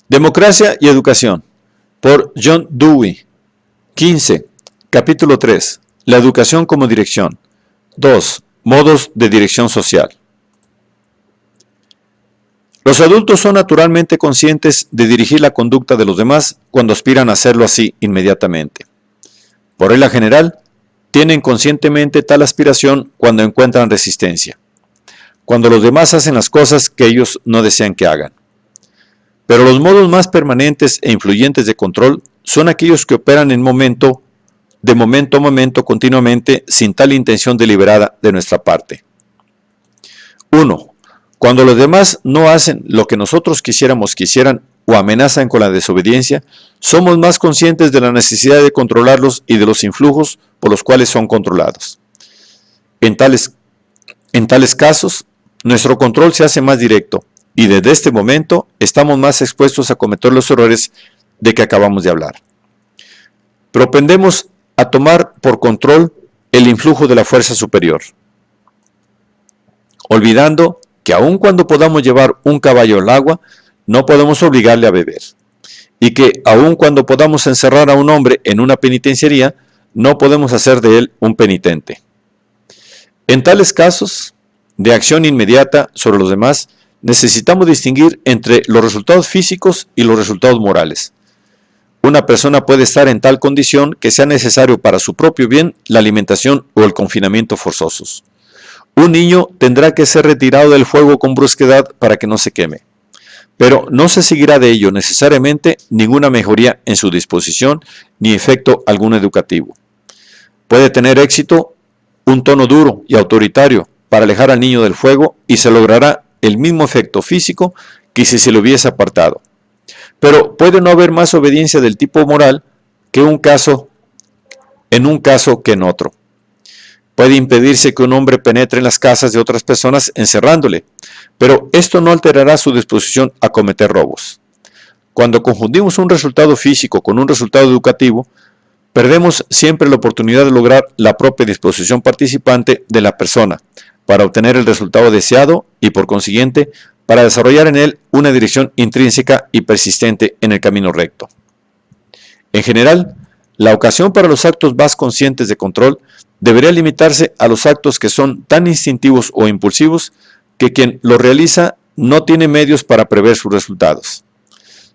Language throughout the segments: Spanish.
Democracia y Educación, por John Dewey. 15. Capítulo 3. La educación como dirección. 2. Modos de dirección social. Los adultos son naturalmente conscientes de dirigir la conducta de los demás cuando aspiran a hacerlo así inmediatamente. Por regla general, tienen conscientemente tal aspiración cuando encuentran resistencia, cuando los demás hacen las cosas que ellos no desean que hagan. Pero los modos más permanentes e influyentes de control son aquellos que operan de momento a momento continuamente sin tal intención deliberada de nuestra parte. 1. Cuando los demás no hacen lo que nosotros quisiéramos que hicieran o amenazan con la desobediencia, somos más conscientes de la necesidad de controlarlos y de los influjos por los cuales son controlados. En tales casos, nuestro control se hace más directo y desde este momento estamos más expuestos a cometer los errores de que acabamos de hablar. Propendemos a tomar por control el influjo de la fuerza superior, olvidando que aun cuando podamos llevar un caballo al agua, no podemos obligarle a beber, y que aun cuando podamos encerrar a un hombre en una penitenciaría, no podemos hacer de él un penitente. En tales casos de acción inmediata sobre los demás, necesitamos distinguir entre los resultados físicos y los resultados morales. Una persona puede estar en tal condición que sea necesario para su propio bien la alimentación o el confinamiento forzosos. Un niño tendrá que ser retirado del fuego con brusquedad para que no se queme, pero no se seguirá de ello necesariamente ninguna mejoría en su disposición ni efecto alguno educativo. Puede tener éxito un tono duro y autoritario para alejar al niño del fuego y se logrará el mismo efecto físico que si se le hubiese apartado. Pero puede no haber más obediencia del tipo moral en un caso que en otro. Puede impedirse que un hombre penetre en las casas de otras personas encerrándole, pero esto no alterará su disposición a cometer robos. Cuando confundimos un resultado físico con un resultado educativo, perdemos siempre la oportunidad de lograr la propia disposición participante de la persona para obtener el resultado deseado y, por consiguiente, para desarrollar en él una dirección intrínseca y persistente en el camino recto. En general, la ocasión para los actos más conscientes de control debería limitarse a los actos que son tan instintivos o impulsivos que quien los realiza no tiene medios para prever sus resultados.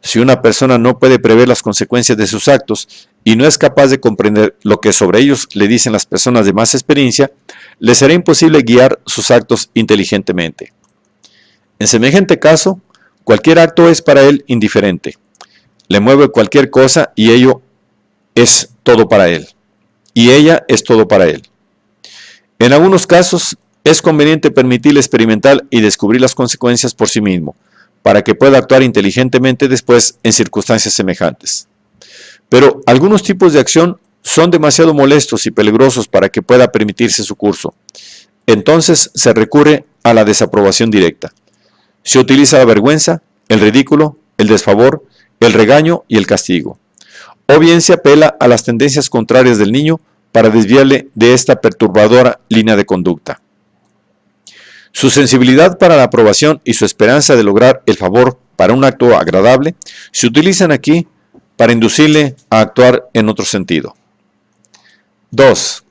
Si una persona no puede prever las consecuencias de sus actos y no es capaz de comprender lo que sobre ellos le dicen las personas de más experiencia, le será imposible guiar sus actos inteligentemente. En semejante caso, cualquier acto es para él indiferente. Le mueve cualquier cosa y ello es todo para él. Y ella es todo para él. En algunos casos, es conveniente permitirle experimentar y descubrir las consecuencias por sí mismo, para que pueda actuar inteligentemente después en circunstancias semejantes. Pero algunos tipos de acción son demasiado molestos y peligrosos para que pueda permitirse su curso. Entonces se recurre a la desaprobación directa. Se utiliza la vergüenza, el ridículo, el desfavor, el regaño y el castigo. O bien se apela a las tendencias contrarias del niño para desviarle de esta perturbadora línea de conducta. Su sensibilidad para la aprobación y su esperanza de lograr el favor para un acto agradable se utilizan aquí para inducirle a actuar en otro sentido. 2.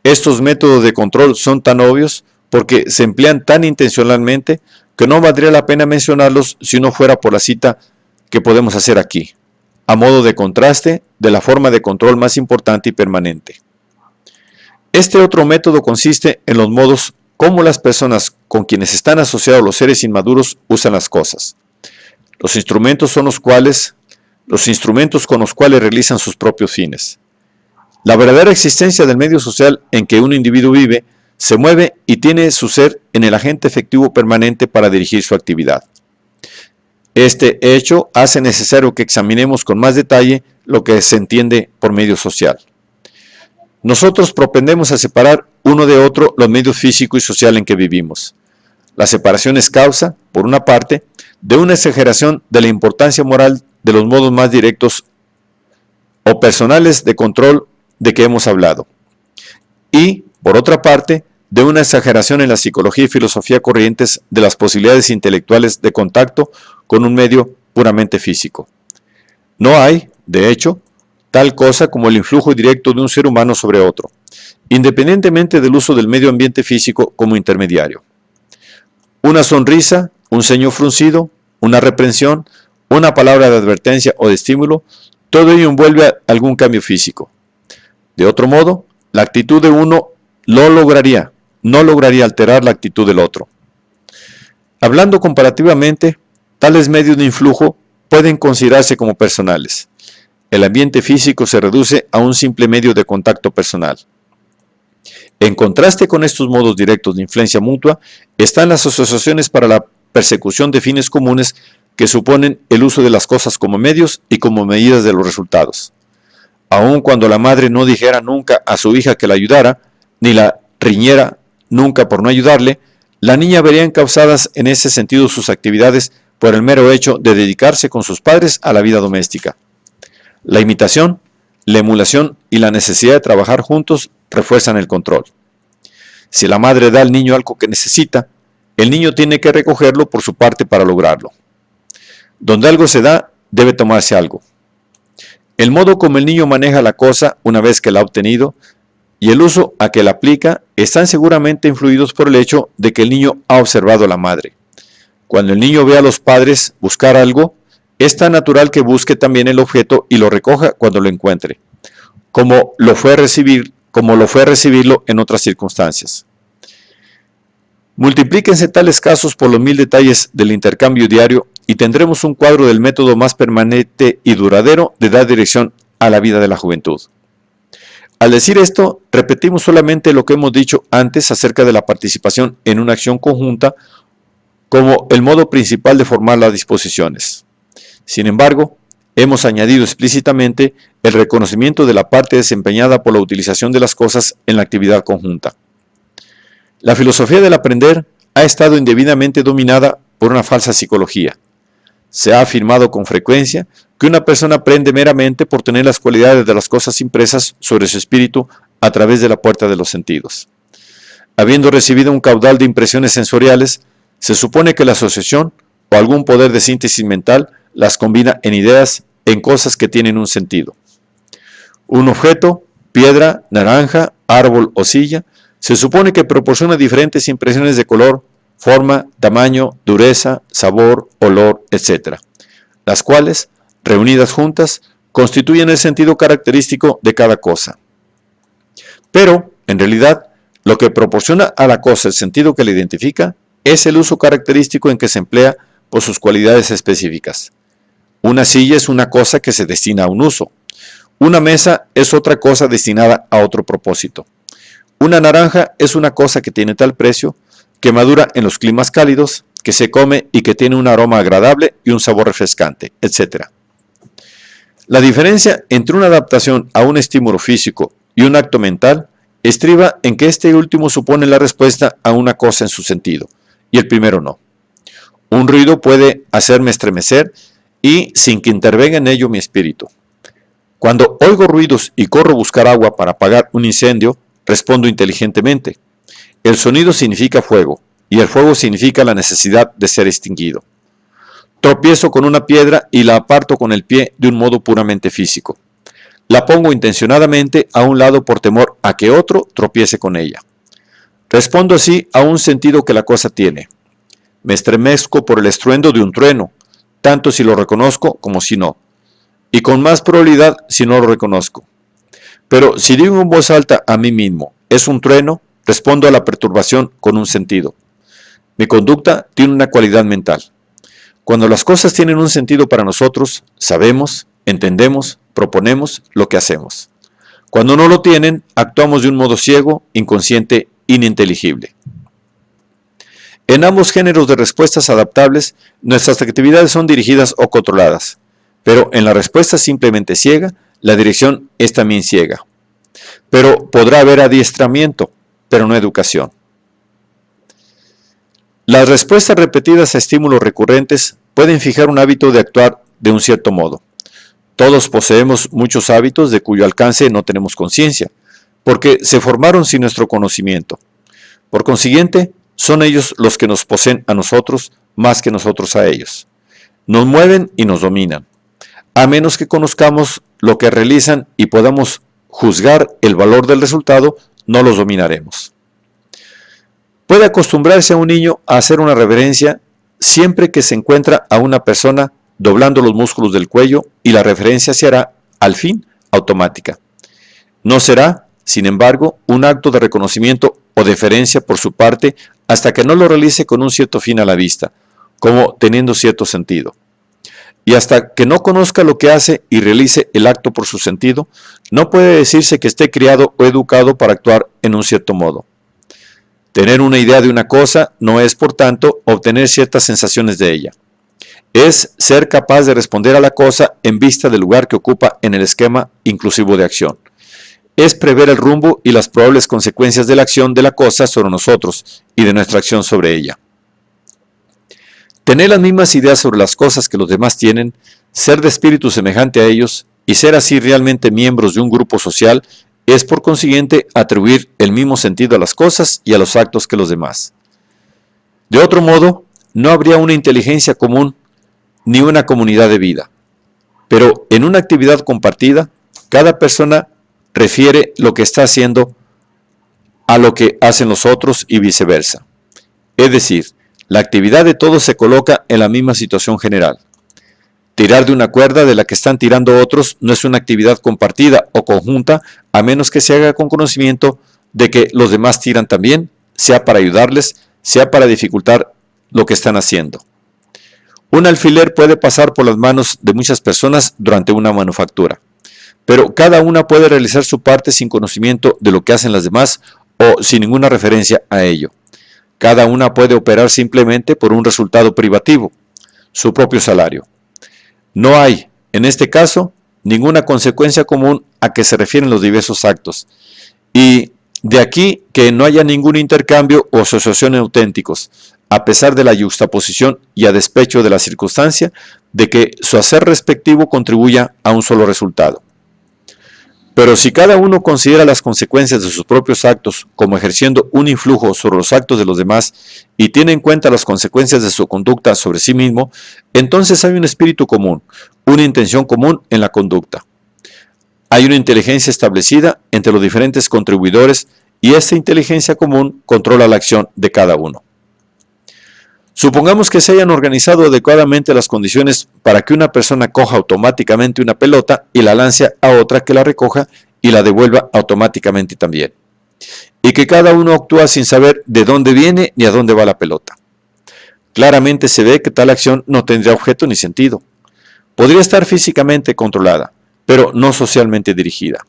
Estos métodos de control son tan obvios porque se emplean tan intencionalmente que no valdría la pena mencionarlos si no fuera por la cita que podemos hacer aquí, a modo de contraste de la forma de control más importante y permanente. Este otro método consiste en los modos como las personas con quienes están asociados los seres inmaduros usan las cosas. Los instrumentos con los cuales realizan sus propios fines. La verdadera existencia del medio social en que un individuo vive se mueve y tiene su ser en el agente efectivo permanente para dirigir su actividad. Este hecho hace necesario que examinemos con más detalle lo que se entiende por medio social. Nosotros propendemos a separar uno de otro los medios físico y social en que vivimos. La separación es causa, por una parte, de una exageración de la importancia moral de los modos más directos o personales de control de que hemos hablado. Y, por otra parte, de una exageración en la psicología y filosofía corrientes de las posibilidades intelectuales de contacto con un medio puramente físico. No hay, de hecho, tal cosa como el influjo directo de un ser humano sobre otro, independientemente del uso del medio ambiente físico como intermediario. Una sonrisa, un ceño fruncido, una reprensión, una palabra de advertencia o de estímulo, todo ello envuelve algún cambio físico. De otro modo, la actitud de uno no lograría alterar la actitud del otro. Hablando comparativamente, tales medios de influjo pueden considerarse como personales. El ambiente físico se reduce a un simple medio de contacto personal. En contraste con estos modos directos de influencia mutua, están las asociaciones para la persecución de fines comunes que suponen el uso de las cosas como medios y como medidas de los resultados. Aun cuando la madre no dijera nunca a su hija que la ayudara, ni la riñera nunca por no ayudarle, la niña vería encausadas en ese sentido sus actividades por el mero hecho de dedicarse con sus padres a la vida doméstica. La imitación, la emulación y la necesidad de trabajar juntos refuerzan el control. Si la madre da al niño algo que necesita, el niño tiene que recogerlo por su parte para lograrlo. Donde algo se da, debe tomarse algo. El modo como el niño maneja la cosa una vez que la ha obtenido y el uso a que la aplica están seguramente influidos por el hecho de que el niño ha observado a la madre. Cuando el niño ve a los padres buscar algo, es tan natural que busque también el objeto y lo recoja cuando lo encuentre, como lo fue recibirlo en otras circunstancias. Multiplíquense tales casos por los 1000 detalles del intercambio diario y tendremos un cuadro del método más permanente y duradero de dar dirección a la vida de la juventud. Al decir esto, repetimos solamente lo que hemos dicho antes acerca de la participación en una acción conjunta como el modo principal de formar las disposiciones. Sin embargo, hemos añadido explícitamente el reconocimiento de la parte desempeñada por la utilización de las cosas en la actividad conjunta. La filosofía del aprender ha estado indebidamente dominada por una falsa psicología. Se ha afirmado con frecuencia que una persona aprende meramente por tener las cualidades de las cosas impresas sobre su espíritu a través de la puerta de los sentidos. Habiendo recibido un caudal de impresiones sensoriales, se supone que la asociación o algún poder de síntesis mental las combina en ideas, en cosas que tienen un sentido. Un objeto, piedra, naranja, árbol o silla, se supone que proporciona diferentes impresiones de color, forma, tamaño, dureza, sabor, olor, etc., las cuales, reunidas juntas, constituyen el sentido característico de cada cosa. Pero, en realidad, lo que proporciona a la cosa el sentido que la identifica es el uso característico en que se emplea por sus cualidades específicas. Una silla es una cosa que se destina a un uso. Una mesa es otra cosa destinada a otro propósito. Una naranja es una cosa que tiene tal precio, que madura en los climas cálidos, que se come y que tiene un aroma agradable y un sabor refrescante, etc. La diferencia entre una adaptación a un estímulo físico y un acto mental estriba en que este último supone la respuesta a una cosa en su sentido, y el primero no. Un ruido puede hacerme estremecer y sin que intervenga en ello mi espíritu. Cuando oigo ruidos y corro a buscar agua para apagar un incendio, respondo inteligentemente. El sonido significa fuego, y el fuego significa la necesidad de ser extinguido. Tropiezo con una piedra y la aparto con el pie de un modo puramente físico. La pongo intencionadamente a un lado por temor a que otro tropiece con ella. Respondo así a un sentido que la cosa tiene. Me estremezco por el estruendo de un trueno, tanto si lo reconozco como si no, y con más probabilidad si no lo reconozco. Pero si digo en voz alta a mí mismo, es un trueno, respondo a la perturbación con un sentido. Mi conducta tiene una cualidad mental. Cuando las cosas tienen un sentido para nosotros, sabemos, entendemos, proponemos lo que hacemos. Cuando no lo tienen, actuamos de un modo ciego, inconsciente, ininteligible. En ambos géneros de respuestas adaptables, nuestras actividades son dirigidas o controladas, pero en la respuesta simplemente ciega, la dirección es también ciega. Pero podrá haber adiestramiento, pero no educación. Las respuestas repetidas a estímulos recurrentes pueden fijar un hábito de actuar de un cierto modo. Todos poseemos muchos hábitos de cuyo alcance no tenemos conciencia, porque se formaron sin nuestro conocimiento. Por consiguiente, son ellos los que nos poseen a nosotros más que nosotros a ellos. nos mueven y nos dominan. A menos que conozcamos lo que realizan y podamos juzgar el valor del resultado, no los dominaremos. Puede acostumbrarse a un niño a hacer una reverencia siempre que se encuentra a una persona doblando los músculos del cuello y la reverencia se hará, al fin, automática. No será, sin embargo, un acto de reconocimiento o deferencia por su parte hasta que no lo realice con un cierto fin a la vista, como teniendo cierto sentido. Y hasta que no conozca lo que hace y realice el acto por su sentido, no puede decirse que esté criado o educado para actuar en un cierto modo. Tener una idea de una cosa no es, por tanto, obtener ciertas sensaciones de ella. Es ser capaz de responder a la cosa en vista del lugar que ocupa en el esquema inclusivo de acción. Es prever el rumbo y las probables consecuencias de la acción de la cosa sobre nosotros y de nuestra acción sobre ella. Tener las mismas ideas sobre las cosas que los demás tienen, ser de espíritu semejante a ellos y ser así realmente miembros de un grupo social es por consiguiente atribuir el mismo sentido a las cosas y a los actos que los demás. De otro modo, no habría una inteligencia común ni una comunidad de vida. Pero en una actividad compartida, cada persona refiere lo que está haciendo a lo que hacen los otros y viceversa. Es decir, la actividad de todos se coloca en la misma situación general. Tirar de una cuerda de la que están tirando otros no es una actividad compartida o conjunta, a menos que se haga con conocimiento de que los demás tiran también, sea para ayudarles, sea para dificultar lo que están haciendo. Un alfiler puede pasar por las manos de muchas personas durante una manufactura, pero cada una puede realizar su parte sin conocimiento de lo que hacen las demás o sin ninguna referencia a ello. Cada una puede operar simplemente por un resultado privativo, su propio salario. No hay, en este caso, ninguna consecuencia común a que se refieren los diversos actos, y de aquí que no haya ningún intercambio o asociación auténticos, a pesar de la yuxtaposición y a despecho de la circunstancia de que su hacer respectivo contribuya a un solo resultado. Pero si cada uno considera las consecuencias de sus propios actos como ejerciendo un influjo sobre los actos de los demás y tiene en cuenta las consecuencias de su conducta sobre sí mismo, entonces hay un espíritu común, una intención común en la conducta. Hay una inteligencia establecida entre los diferentes contribuidores y esta inteligencia común controla la acción de cada uno. Supongamos que se hayan organizado adecuadamente las condiciones para que una persona coja automáticamente una pelota y la lance a otra que la recoja y la devuelva automáticamente también. Y que cada uno actúa sin saber de dónde viene ni a dónde va la pelota. Claramente se ve que tal acción no tendría objeto ni sentido. Podría estar físicamente controlada, pero no socialmente dirigida.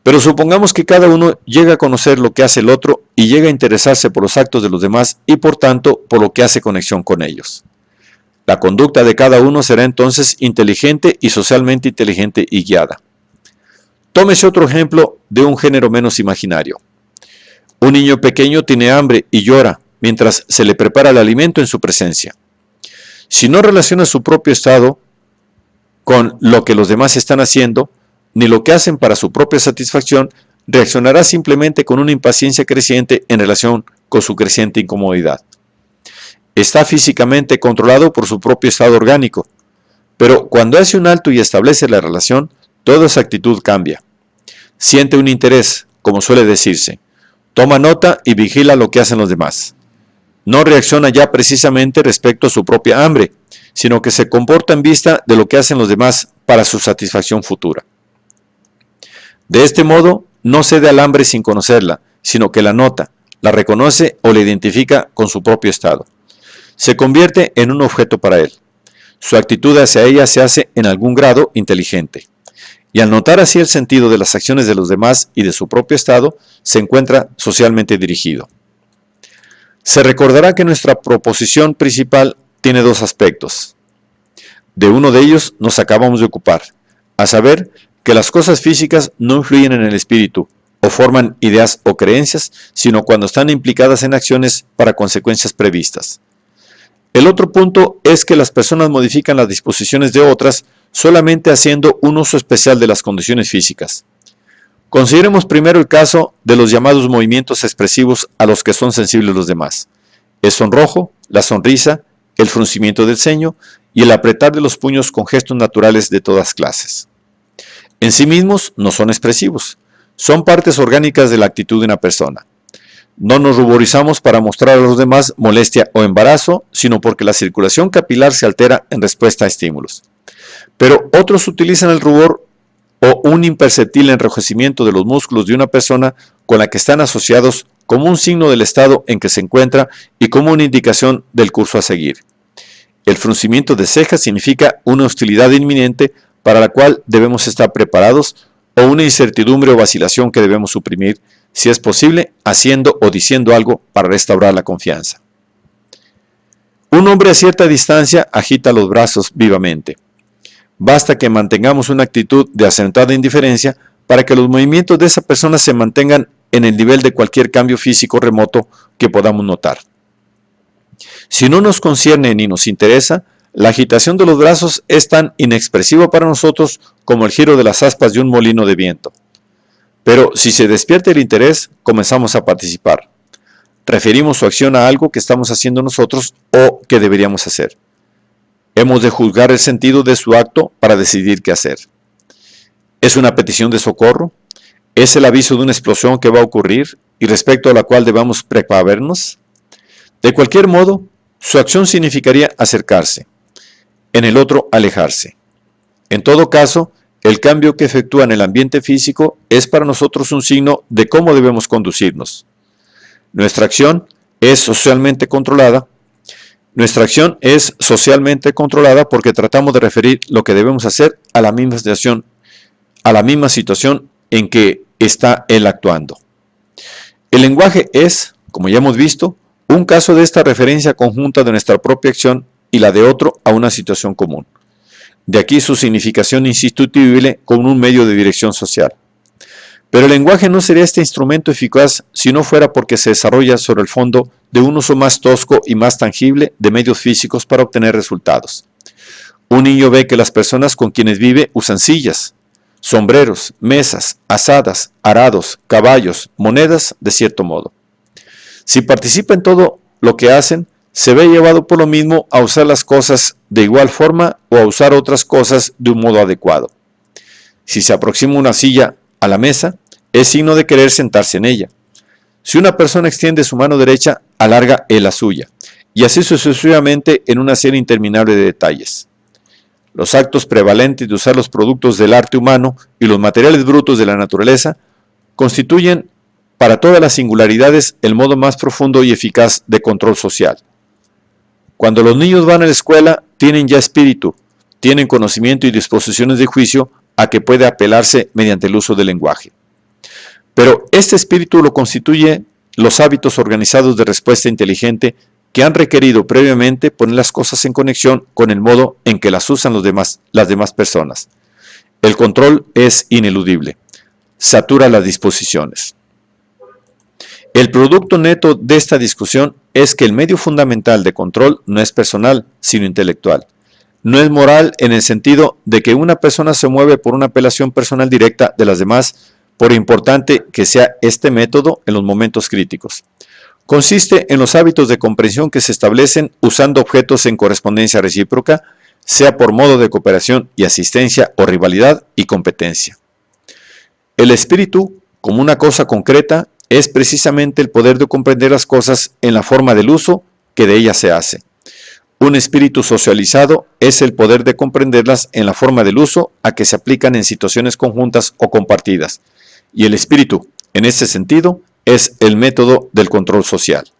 Pero supongamos que cada uno llega a conocer lo que hace el otro y llega a interesarse por los actos de los demás y por tanto por lo que hace conexión con ellos. La conducta de cada uno será entonces inteligente y socialmente inteligente y guiada. Tómese otro ejemplo de un género menos imaginario. Un niño pequeño tiene hambre y llora mientras se le prepara el alimento en su presencia. Si no relaciona su propio estado con lo que los demás están haciendo, ni lo que hacen para su propia satisfacción, reaccionará simplemente con una impaciencia creciente en relación con su creciente incomodidad. Está físicamente controlado por su propio estado orgánico, pero cuando hace un alto y establece la relación, toda esa actitud cambia. Siente un interés, como suele decirse, toma nota y vigila lo que hacen los demás. No reacciona ya precisamente respecto a su propia hambre, sino que se comporta en vista de lo que hacen los demás para su satisfacción futura. De este modo, no cede al hambre sin conocerla, sino que la nota, la reconoce o la identifica con su propio estado. Se convierte en un objeto para él. Su actitud hacia ella se hace en algún grado inteligente. Y al notar así el sentido de las acciones de los demás y de su propio estado, se encuentra socialmente dirigido. Se recordará que nuestra proposición principal tiene dos aspectos. De uno de ellos nos acabamos de ocupar, a saber, que las cosas físicas no influyen en el espíritu o forman ideas o creencias, sino cuando están implicadas en acciones para consecuencias previstas. El otro punto es que las personas modifican las disposiciones de otras solamente haciendo un uso especial de las condiciones físicas. Consideremos primero el caso de los llamados movimientos expresivos a los que son sensibles los demás. El sonrojo, la sonrisa, el fruncimiento del ceño y el apretar de los puños con gestos naturales de todas clases. En sí mismos no son expresivos, son partes orgánicas de la actitud de una persona. No nos ruborizamos para mostrar a los demás molestia o embarazo, sino porque la circulación capilar se altera en respuesta a estímulos. Pero otros utilizan el rubor o un imperceptible enrojecimiento de los músculos de una persona con la que están asociados como un signo del estado en que se encuentra y como una indicación del curso a seguir. El fruncimiento de cejas significa una hostilidad inminente para la cual debemos estar preparados o una incertidumbre o vacilación que debemos suprimir, si es posible, haciendo o diciendo algo para restaurar la confianza. Un hombre a cierta distancia agita los brazos vivamente. Basta que mantengamos una actitud de acentuada indiferencia para que los movimientos de esa persona se mantengan en el nivel de cualquier cambio físico remoto que podamos notar. Si no nos concierne ni nos interesa, la agitación de los brazos es tan inexpresiva para nosotros como el giro de las aspas de un molino de viento. Pero si se despierta el interés, comenzamos a participar. Referimos su acción a algo que estamos haciendo nosotros o que deberíamos hacer. Hemos de juzgar el sentido de su acto para decidir qué hacer. ¿Es una petición de socorro? ¿Es el aviso de una explosión que va a ocurrir y respecto a la cual debamos precavernos? De cualquier modo, su acción significaría acercarse, en el otro alejarse. En todo caso, el cambio que efectúa en el ambiente físico es para nosotros un signo de cómo debemos conducirnos. Nuestra acción es socialmente controlada. Porque tratamos de referir lo que debemos hacer a la misma situación en que está él actuando. El lenguaje es, como ya hemos visto, un caso de esta referencia conjunta de nuestra propia acción y la de otro a una situación común. De aquí su significación insustituible como un medio de dirección social. Pero el lenguaje no sería este instrumento eficaz si no fuera porque se desarrolla sobre el fondo de un uso más tosco y más tangible de medios físicos para obtener resultados. Un niño ve que las personas con quienes vive usan sillas, sombreros, mesas, azadas, arados, caballos, monedas, de cierto modo. Si participa en todo lo que hacen, se ve llevado por lo mismo a usar las cosas de igual forma o a usar otras cosas de un modo adecuado. Si se aproxima una silla a la mesa, es signo de querer sentarse en ella. Si una persona extiende su mano derecha, alarga él la suya, y así sucesivamente en una serie interminable de detalles. Los actos prevalentes de usar los productos del arte humano y los materiales brutos de la naturaleza constituyen para todas las singularidades el modo más profundo y eficaz de control social. Cuando los niños van a la escuela, tienen ya espíritu, tienen conocimiento y disposiciones de juicio a que puede apelarse mediante el uso del lenguaje. Pero este espíritu lo constituye los hábitos organizados de respuesta inteligente que han requerido previamente poner las cosas en conexión con el modo en que las usan las demás personas. El control es ineludible, satura las disposiciones. El producto neto de esta discusión es que el medio fundamental de control no es personal, sino intelectual. No es moral en el sentido de que una persona se mueve por una apelación personal directa de las demás, por importante que sea este método en los momentos críticos. Consiste en los hábitos de comprensión que se establecen usando objetos en correspondencia recíproca, sea por modo de cooperación y asistencia o rivalidad y competencia. El espíritu, como una cosa concreta, es precisamente el poder de comprender las cosas en la forma del uso que de ellas se hace. Un espíritu socializado es el poder de comprenderlas en la forma del uso a que se aplican en situaciones conjuntas o compartidas. Y el espíritu, en este sentido, es el método del control social.